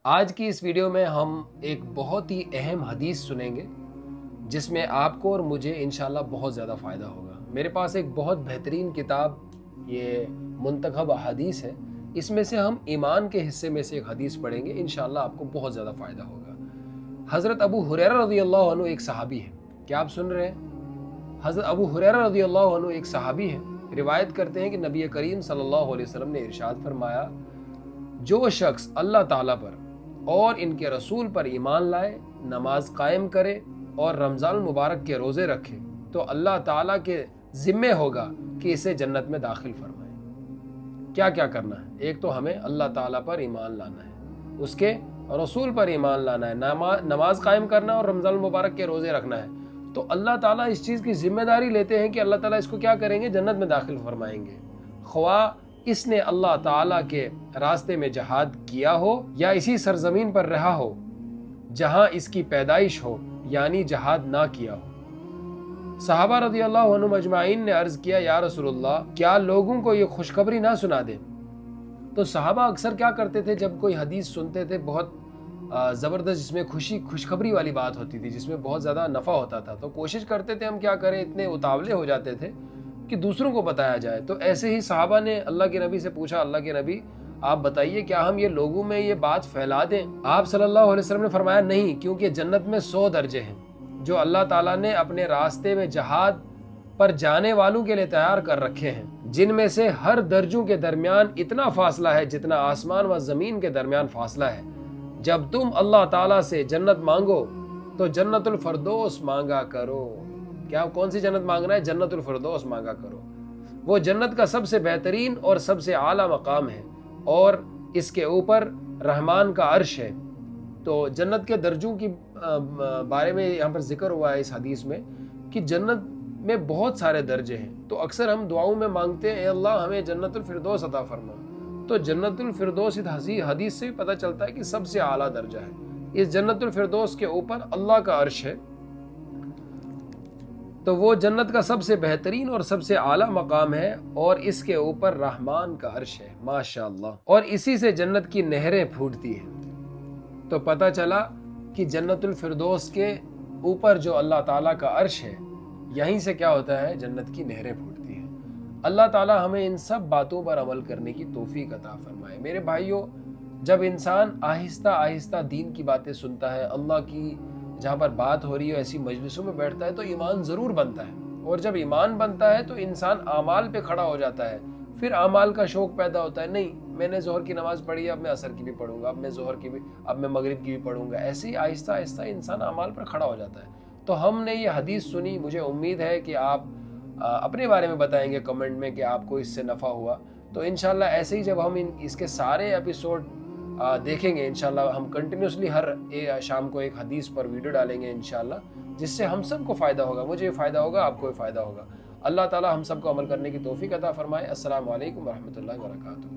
آج کی اس ویڈیو میں ہم ایک بہت ہی اہم حدیث سنیں گے جس میں آپ کو اور مجھے انشاءاللہ بہت زیادہ فائدہ ہوگا۔ میرے پاس ایک بہت بہترین کتاب یہ منتخب احادیث ہے، اس میں سے ہم ایمان کے حصے میں سے ایک حدیث پڑھیں گے، انشاءاللہ آپ کو بہت زیادہ فائدہ ہوگا۔ حضرت ابو ہریرہ رضی اللہ عنہ ایک صحابی ہے، کیا آپ سن رہے ہیں؟ حضرت ابو ہریرہ رضی اللہ عنہ ایک صحابی ہے، روایت کرتے ہیں کہ نبی کریم صلی اللہ علیہ وسلم نے ارشاد فرمایا، جو شخص اللہ تعالیٰ پر اور ان کے رسول پر ایمان لائے، نماز قائم کرے اور رمضان المبارک کے روزے رکھے تو اللہ تعالیٰ کے ذمے ہوگا کہ اسے جنت میں داخل فرمائے۔ کیا کیا کرنا ہے؟ ایک تو ہمیں اللہ تعالیٰ پر ایمان لانا ہے، اس کے رسول پر ایمان لانا ہے، نماز قائم کرنا اور رمضان المبارک کے روزے رکھنا ہے۔ تو اللہ تعالیٰ اس چیز کی ذمہ داری لیتے ہیں کہ اللہ تعالیٰ اس کو کیا کریں گے؟ جنت میں داخل فرمائیں گے، خواہ اس نے اللہ تعالیٰ کے راستے میں جہاد کیا ہو یا اسی سرزمین پر رہا ہو جہاں اس کی پیدائش ہو، یعنی جہاد نہ کیا ہو۔ صحابہ رضی اللہ عنہم اجمعین نے عرض کیا، یا رسول اللہ، کیا لوگوں کو یہ خوشخبری نہ سنا دیں؟ تو صحابہ اکثر کیا کرتے تھے، جب کوئی حدیث سنتے تھے بہت زبردست جس میں خوشخبری والی بات ہوتی تھی، جس میں بہت زیادہ نفع ہوتا تھا، تو کوشش کرتے تھے ہم کیا کریں، اتنے اتاولے ہو جاتے تھے کہ دوسروں کو بتایا جائے۔ تو ایسے ہی صحابہ نے اللہ کے نبی سے پوچھا، اللہ کے نبی آپ بتائیے کیا ہم یہ لوگوں میں یہ بات پھیلا دیں؟ آپ صلی اللہ علیہ وسلم نے فرمایا نہیں، کیونکہ جنت میں 100 درجے ہیں جو اللہ تعالیٰ نے اپنے راستے میں جہاد پر جانے والوں کے لیے تیار کر رکھے ہیں، جن میں سے ہر درجوں کے درمیان اتنا فاصلہ ہے جتنا آسمان و زمین کے درمیان فاصلہ ہے۔ جب تم اللہ تعالیٰ سے جنت مانگو تو جنت الفردوس مانگا کرو۔ کیا کون سی جنت مانگنا ہے؟ جنت الفردوس مانگا کرو۔ وہ جنت کا سب سے بہترین اور سب سے اعلیٰ مقام ہے اور اس کے اوپر رحمان کا عرش ہے۔ تو جنت کے درجوں کی بارے میں یہاں پر ذکر ہوا ہے اس حدیث میں کہ جنت میں بہت سارے درجے ہیں۔ تو اکثر ہم دعاؤں میں مانگتے ہیں، اے اللہ ہمیں جنت الفردوس عطا فرما۔ تو جنت الفردوس اس حدیث سے پتہ چلتا ہے کہ سب سے اعلیٰ درجہ ہے۔ اس جنت الفردوس کے اوپر اللہ کا عرش ہے، تو وہ جنت کا سب سے بہترین اور سب سے اعلیٰ مقام ہے اور اس کے اوپر رحمان کا عرش ہے، ماشاءاللہ، اور اسی سے جنت کی نہریں پھوٹتی ہیں۔ تو پتہ چلا کہ جنت الفردوس کے اوپر جو اللہ تعالیٰ کا عرش ہے، یہیں سے کیا ہوتا ہے؟ جنت کی نہریں پھوٹتی ہیں۔ اللہ تعالیٰ ہمیں ان سب باتوں پر عمل کرنے کی توفیق عطا فرمائے۔ میرے بھائیوں، جب انسان آہستہ آہستہ دین کی باتیں سنتا ہے، اللہ کی جہاں پر بات ہو رہی ہے ایسی مجلسوں میں بیٹھتا ہے، تو ایمان ضرور بنتا ہے، اور جب ایمان بنتا ہے تو انسان اعمال پہ کھڑا ہو جاتا ہے۔ پھر اعمال کا شوق پیدا ہوتا ہے، نہیں میں نے ظہر کی نماز پڑھی ہے، اب میں عصر کی بھی پڑھوں گا، اب میں ظہر کی بھی، اب میں مغرب کی بھی پڑھوں گا۔ ایسے ہی آہستہ آہستہ انسان اعمال پر کھڑا ہو جاتا ہے۔ تو ہم نے یہ حدیث سنی، مجھے امید ہے کہ آپ اپنے بارے میں بتائیں گے کمنٹ میں کہ آپ کو اس سے نفع ہوا۔ تو انشاءاللہ ایسے ہی جب ہم اس کے سارے ایپیسوڈ دیکھیں گے، انشاءاللہ ہم کنٹینیوسلی ہر شام کو ایک حدیث پر ویڈیو ڈالیں گے انشاءاللہ، جس سے ہم سب کو فائدہ ہوگا، مجھے فائدہ ہوگا، آپ کو بھی فائدہ ہوگا۔ اللہ تعالی ہم سب کو عمل کرنے کی توفیق عطا فرمائے۔ السلام علیکم ورحمۃ اللہ وبرکاتہ۔